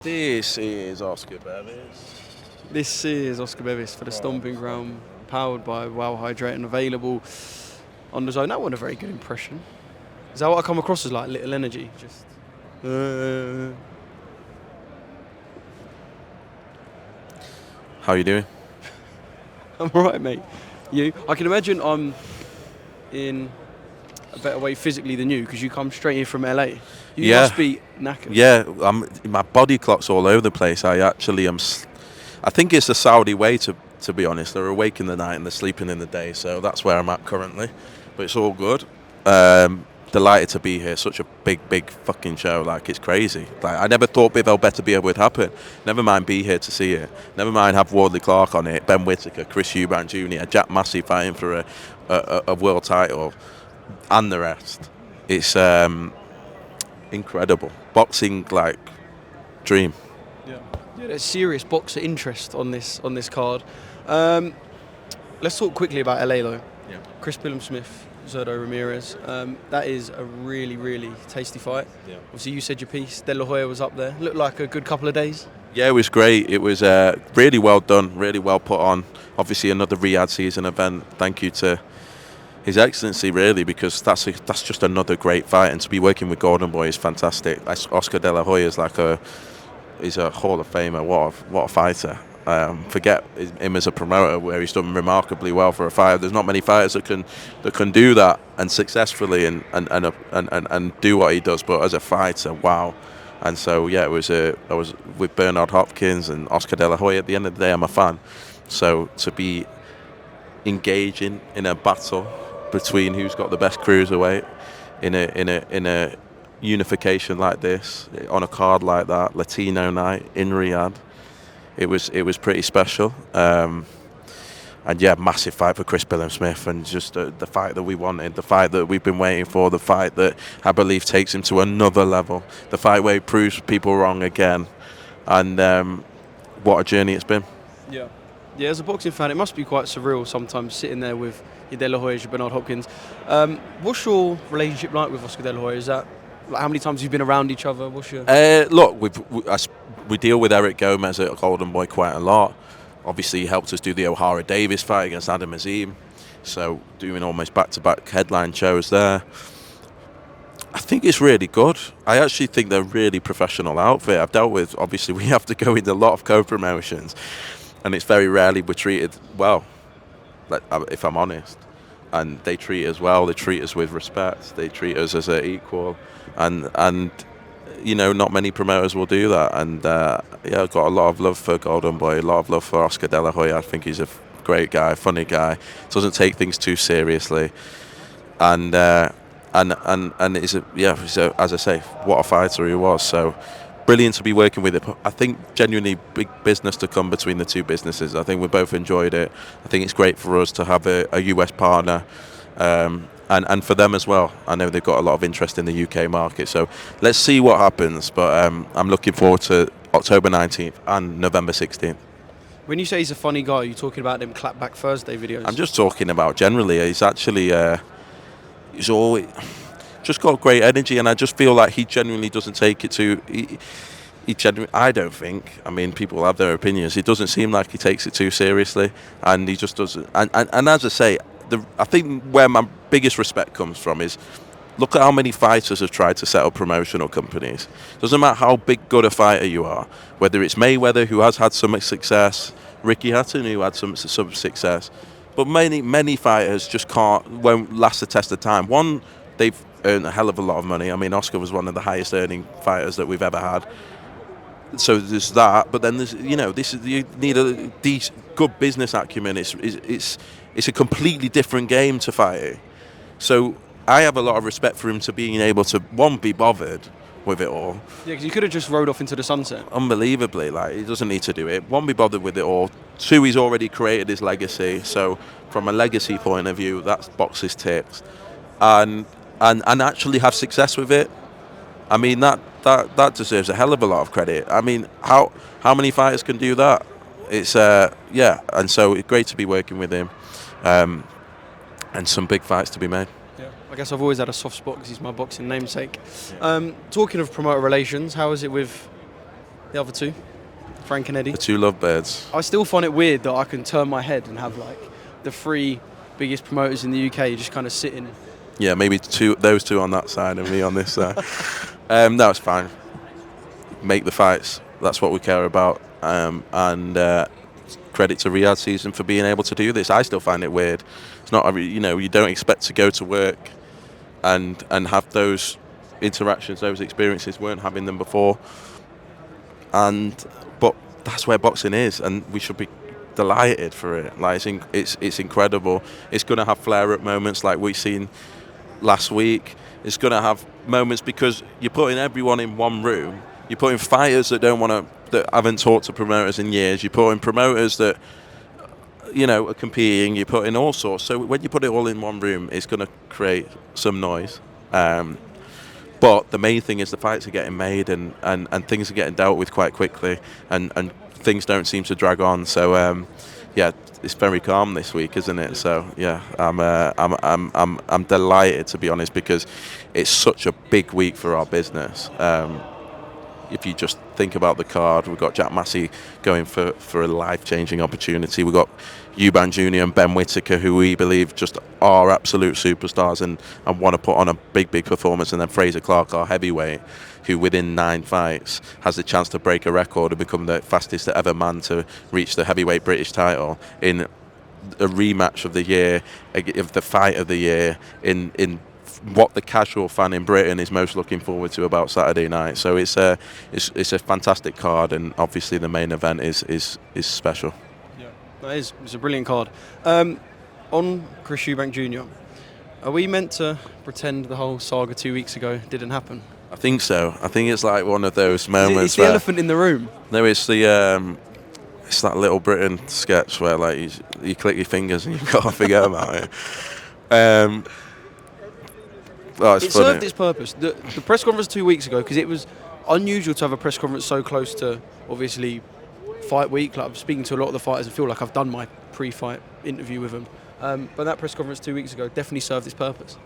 This is Oscar Bevis. This is Oscar Bevis for the Stomping Ground, powered by Wow Hydrate and available on DAZN. That wasn't a very good impression. Is that what I come across as, like Little Energy? Just. How you doing? I'm alright, mate. You? I can imagine I'm in a better way physically than you because you come straight in from LA. You must be knackered. Yeah, my body clock's all over the place. I actually am. I think it's the Saudi way, to be honest. They're awake in the night and they're sleeping in the day, so that's where I'm at currently. But it's all good. Delighted to be here. Such a big fucking show. Like, it's crazy. Like, I never thought Bivol Better Be would happen. Never mind be here to see it. Never mind have Wardley Clark on it, Ben Whittaker, Chris Eubank Jr, Jack Massey fighting for a world title, and the rest. It's incredible. Boxing, like, dream. Yeah, there's serious boxer interest on this card. Let's talk quickly about LA though. Yeah. Chris Smith, Zurdo Ramirez. That is a really tasty fight. Yeah. Obviously, you said your piece. De La Hoya was up there. Looked like a good couple of days. Yeah, it was great. It was really well done, really well put on. Obviously, another Riyadh season event. Thank you to His Excellency, really, because that's just another great fight, and to be working with Golden Boy is fantastic. Oscar De La Hoya is he's a Hall of Famer. What a fighter! Forget him as a promoter, where he's done remarkably well for a fighter. There's not many fighters that can do that and successfully and do what he does. But as a fighter, wow! And so yeah, I was with Bernard Hopkins and Oscar De La Hoya. At the end of the day, I'm a fan. So to be engaging in a battle between who's got the best cruiserweight in a unification like this, on a card like that, Latino night in Riyadh, it was pretty special. And yeah, massive fight for Chris Smith, and just the fight that we wanted, the fight that we've been waiting for, the fight that I believe takes him to another level, the fight where he proves people wrong again, and what a journey it's been. Yeah. Yeah, as a boxing fan, it must be quite surreal sometimes sitting there with your De La Hoyas, your Bernard Hopkins. What's your relationship like with Oscar De La Hoya? Is that, like, how many times you've been around each other? What's your... Look, we deal with Eric Gomez at Golden Boy quite a lot. Obviously, he helped us do the O'Hara Davis fight against Adam Azim. So, doing almost back-to-back headline shows there. I think it's really good. I actually think they're a really professional outfit. I've dealt with, obviously, we have to go into a lot of co-promotions. And it's very rarely we're treated well, if I'm honest. And they treat us well. They treat us with respect. They treat us as an equal. And you know, not many promoters will do that. And yeah, I've got a lot of love for Golden Boy, a lot of love for Oscar De La Hoya. I think he's a great guy, funny guy. Doesn't take things too seriously. And he's as I say, what a fighter he was. So brilliant to be working with him. I think genuinely big business to come between the two businesses. I think we both enjoyed it. I think it's great for us to have a US partner, and for them as well. I know they've got a lot of interest in the UK market. So let's see what happens. But I'm looking forward to October 19th and November 16th. When you say he's a funny guy, are you talking about them Clapback Thursday videos? I'm just talking about generally. He's actually he's always just got great energy, and I just feel like he genuinely doesn't take it too. He genuinely, I don't think. I mean, people have their opinions. It doesn't seem like he takes it too seriously, and he just doesn't. And as I say, I think where my biggest respect comes from is, look at how many fighters have tried to set up promotional companies. Doesn't matter how good a fighter you are, whether it's Mayweather, who has had some success, Ricky Hatton, who had some success, but many fighters just won't last the test of time. One, they've earned a hell of a lot of money. I mean, Oscar was one of the highest earning fighters that we've ever had. So there's that, but then there's, you know, you need a decent, good business acumen. It's a completely different game to fighting. So I have a lot of respect for him to being able to, one, be bothered with it all. Yeah, because he could have just rode off into the sunset. Unbelievably, like, he doesn't need to do it. One, be bothered with it all. Two, he's already created his legacy. So from a legacy point of view, that's boxes ticks. And actually have success with it. I mean, that deserves a hell of a lot of credit. I mean, how many fighters can do that? It's yeah, and so it's great to be working with him, and some big fights to be made. Yeah, I guess I've always had a soft spot because he's my boxing namesake. Yeah. Talking of promoter relations, how is it with the other two, Frank and Eddie. The two lovebirds. I still find it weird that I can turn my head and have like the three biggest promoters in the UK just kind of sitting. Yeah, maybe those two on that side and me on this side. No, it's fine. Make the fights. That's what we care about. And credit to Riyadh season for being able to do this. I still find it weird. It's not, you don't expect to go to work and have those interactions, those experiences. Weren't having them before. But that's where boxing is, and we should be delighted for it. Like it's incredible. It's going to have flare-up moments like we've seen last week. It's going to have moments because you're putting everyone in one room. You're putting fighters that that haven't talked to promoters in years. You're putting promoters that are competing. You're putting all sorts. So when you put it all in one room, it's going to create some noise. But the main thing is the fights are getting made and things are getting dealt with quite quickly, and things don't seem to drag on. So it's very calm this week, isn't it? So yeah, I'm delighted, to be honest, because it's such a big week for our business. If you just think about the card, we've got Jack Massey going for a life-changing opportunity. We've got Eubank Jr. and Ben Whittaker, who we believe just are absolute superstars and want to put on a big performance. And then Fraser Clark, our heavyweight, who within 9 fights has the chance to break a record and become the fastest ever man to reach the heavyweight British title in a rematch of the year, of the fight of the year, in what the casual fan in Britain is most looking forward to about Saturday night. So it's a fantastic card, and obviously the main event is special. Yeah, it's a brilliant card. On Chris Eubank Jr., are we meant to pretend the whole saga 2 weeks ago didn't happen? I think so. I think it's like one of those moments. It's the elephant in the room. No, it's it's that Little Britain sketch where like you click your fingers and you've got to forget about it. It served its purpose. The press conference 2 weeks ago, because it was unusual to have a press conference so close to, obviously, fight week. Like, I'm speaking to a lot of the fighters and feel like I've done my pre-fight interview with them. But that press conference 2 weeks ago definitely served its purpose.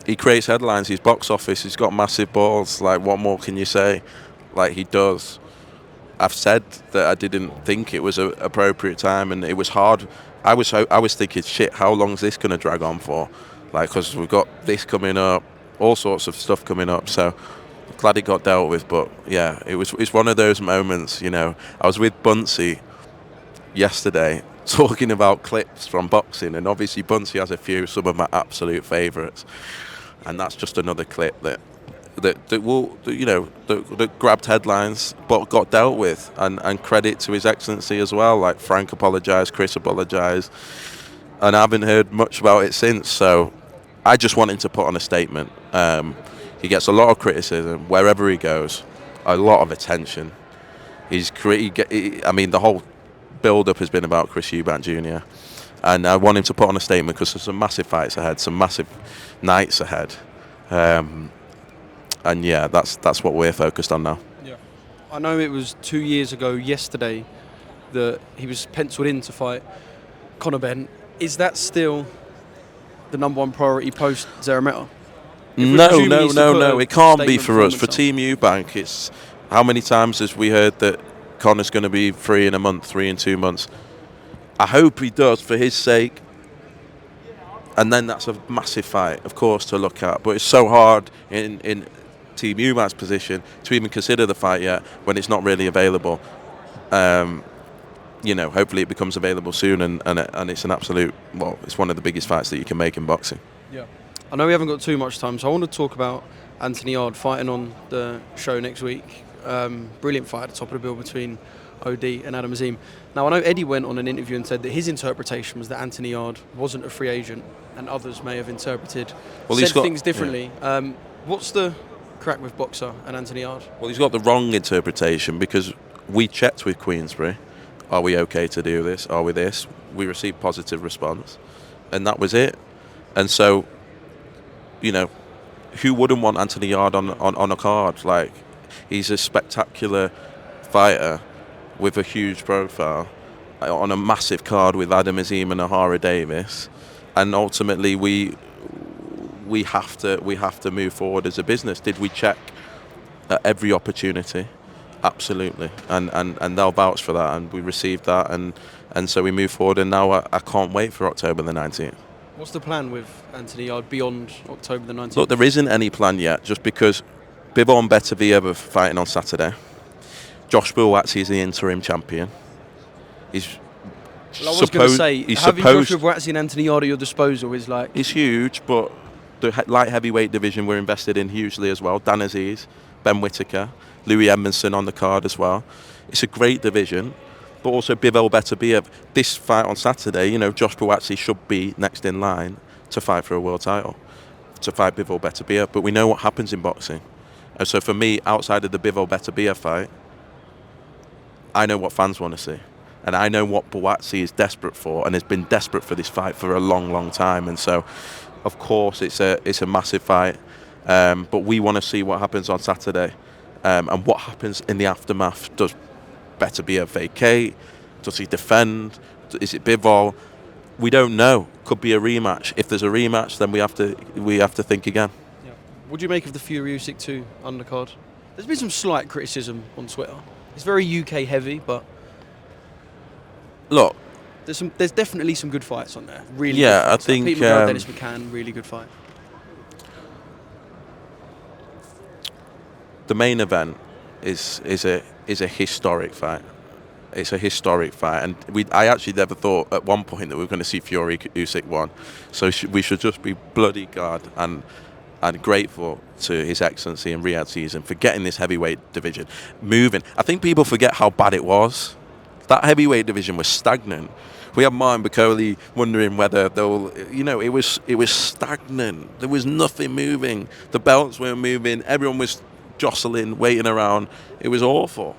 He creates headlines. He's box office. He's got massive balls. Like, what more can you say? Like, he does. I've said that I didn't think it was an appropriate time, and it was hard. I was thinking, shit, how long is this going to drag on for? Like, because we've got this coming up, all sorts of stuff coming up. So glad it got dealt with. But yeah, it's one of those moments. I was with Bunsey yesterday talking about clips from boxing, and obviously Bunsey has a few, some of my absolute favourites, and that's just another clip that grabbed headlines but got dealt with, and credit to His Excellency as well. Like, Frank apologised, Chris apologised, and I haven't heard much about it since. So I just want him to put on a statement. He gets a lot of criticism wherever he goes, a lot of attention. The whole build-up has been about Chris Eubank Jr. And I want him to put on a statement because there's some massive fights ahead, some massive nights ahead. And yeah, that's what we're focused on now. Yeah, I know it was 2 years ago yesterday that he was penciled in to fight Conor Benn. Is that still the number one priority post Zerameta? No. It can't be for us. For Team Eubank, it's how many times has we heard that Conor's going to be 3 in a month, 3 in 2 months? I hope he does for his sake. And then that's a massive fight, of course, to look at. But it's so hard in Team Eubank's position to even consider the fight yet when it's not really available. Hopefully it becomes available soon, and it's an absolute, it's one of the biggest fights that you can make in boxing. Yeah. I know we haven't got too much time, so I want to talk about Anthony Yarde fighting on the show next week. Brilliant fight at the top of the bill between OD and Adam Azim. Now, I know Eddie went on an interview and said that his interpretation was that Anthony Yarde wasn't a free agent, and others may have interpreted things differently. Yeah. What's the crack with Boxer and Anthony Yarde? Well, he's got the wrong interpretation, because we checked with Queensberry. Are we okay to do this? Are we this? We received positive response, and that was it. And so, who wouldn't want Anthony Yarde on a card? Like, he's a spectacular fighter with a huge profile on a massive card with Adam Azim and Ahara Davis, and ultimately we have to move forward as a business. Did we check at every opportunity? Absolutely, and they'll vouch for that, and we received that, and so we move forward, and now I can't wait for October the 19th. What's the plan with Anthony Yarde beyond October the 19th? Look, there isn't any plan yet, just because Bivol and Beterbiev are fighting on Saturday. Josh Buatsi is the interim champion. He's Well, I was going to say, having Joshua Buatsi and Anthony Yarde at your disposal is like... It's huge, but the light heavyweight division we're invested in hugely as well. Dan Aziz, Ben Whittaker, Louis Edmondson on the card as well. It's a great division, but also Bivol Beterbiev. This fight on Saturday, you know, Josh Buatsi should be next in line to fight for a world title, to fight Bivol Beterbiev. But we know what happens in boxing. And so for me, outside of the Bivol Beterbiev fight, I know what fans want to see. And I know what Buatsi is desperate for, and has been desperate for this fight for a long, long time. And so, of course, it's a massive fight. But we want to see what happens on Saturday. And what happens in the aftermath. Does Beterbiev vacate? Does he defend? Is it Bivol? We don't know. Could be a rematch. If there's a rematch, then we have to think again. Yeah. What do you make of the Fury Usyk 2 undercard? There's been some slight criticism on Twitter. It's very UK heavy, but look, there's definitely some good fights on there. Really, yeah, good fights. I think Pete McGrath, Dennis McCann, really good fight. The main event is a historic fight. It's a historic fight, and I actually never thought at one point that we were going to see Fury Usyk 1. So we should just be bloody glad and grateful to His Excellency and Riyadh season for getting this heavyweight division moving. I think people forget how bad it was. That heavyweight division was stagnant. We had Martin Bakole wondering whether they'll, you know, it was stagnant. There was nothing moving. The belts weren't moving. Everyone was jostling, waiting around. It was awful.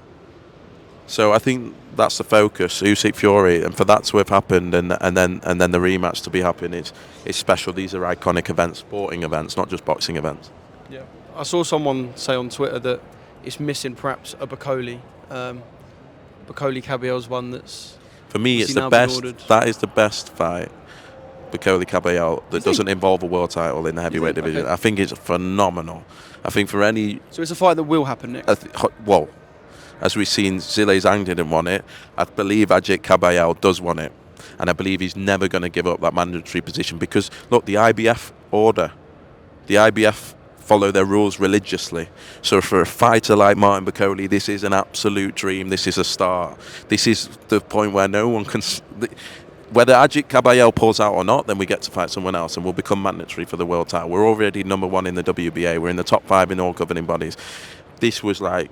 So I think that's the focus, Usyk Fury, and for that to have happened, and then the rematch to be happening, it's special. These are iconic events, sporting events, not just boxing events. Yeah, I saw someone say on Twitter that it's missing perhaps a Bakole. Bakole Caballel's one that's... For me, it's the best. That is the best fight, Bakole Caballel, that doesn't involve a world title in the heavyweight division. Okay. I think it's phenomenal. I think for any... So it's a fight that will happen next? Well, as we've seen, Zhilei Zhang didn't want it. I believe Ajit Caballel does want it. And I believe he's never going to give up that mandatory position because, look, the IBF order, the IBF follow their rules religiously. So for a fighter like Martin Bakole, this is an absolute dream. This is a start. This is the point where no one can... Whether Ajit Caballel pulls out or not, then we get to fight someone else and we'll become mandatory for the world title. We're already #1 in the WBA. We're in the top 5 in all governing bodies. This was like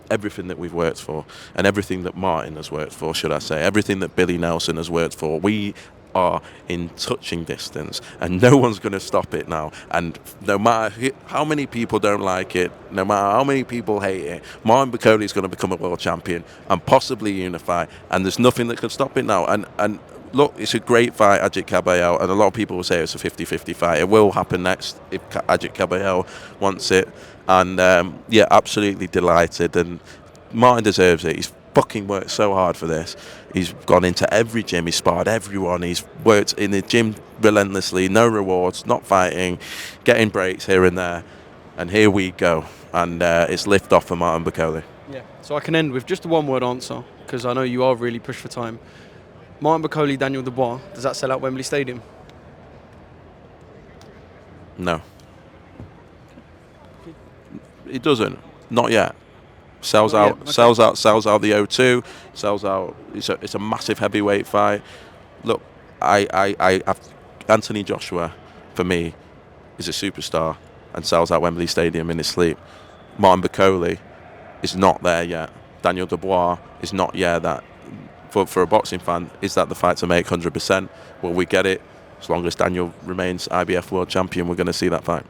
everything that we've worked for and everything that Martin has worked for, should I say. Everything that Billy Nelson has worked for. We are in touching distance and no one's going to stop it now. And no matter how many people don't like it, no matter how many people hate it, Martin Bakole is going to become a world champion and possibly unify, and there's nothing that can stop it now. And look, it's a great fight, Ajit Caballel, and a lot of people will say it's a 50-50 fight. It will happen next if Ajit Caballel wants it. And yeah, absolutely delighted. And Martin deserves it. He's fucking worked so hard for this. He's gone into every gym. He's sparred everyone. He's worked in the gym relentlessly. No rewards, not fighting, getting breaks here and there. And here we go. And it's lift off for Martin Bakole. Yeah. So I can end with just a one-word answer because I know you are really pushed for time. Martin Bakole, Daniel Dubois, does that sell out Wembley Stadium? No. It doesn't. Not yet. Sells out. Okay. Sells out the O2. Sells out. It's a massive heavyweight fight. Look, I Anthony Joshua, for me, is a superstar and sells out Wembley Stadium in his sleep. Martin Bakole is not there yet. Daniel Dubois is not yet that. For a boxing fan, is that the fight to make 100%? Will we get it? As long as Daniel remains IBF world champion, we're going to see that fight.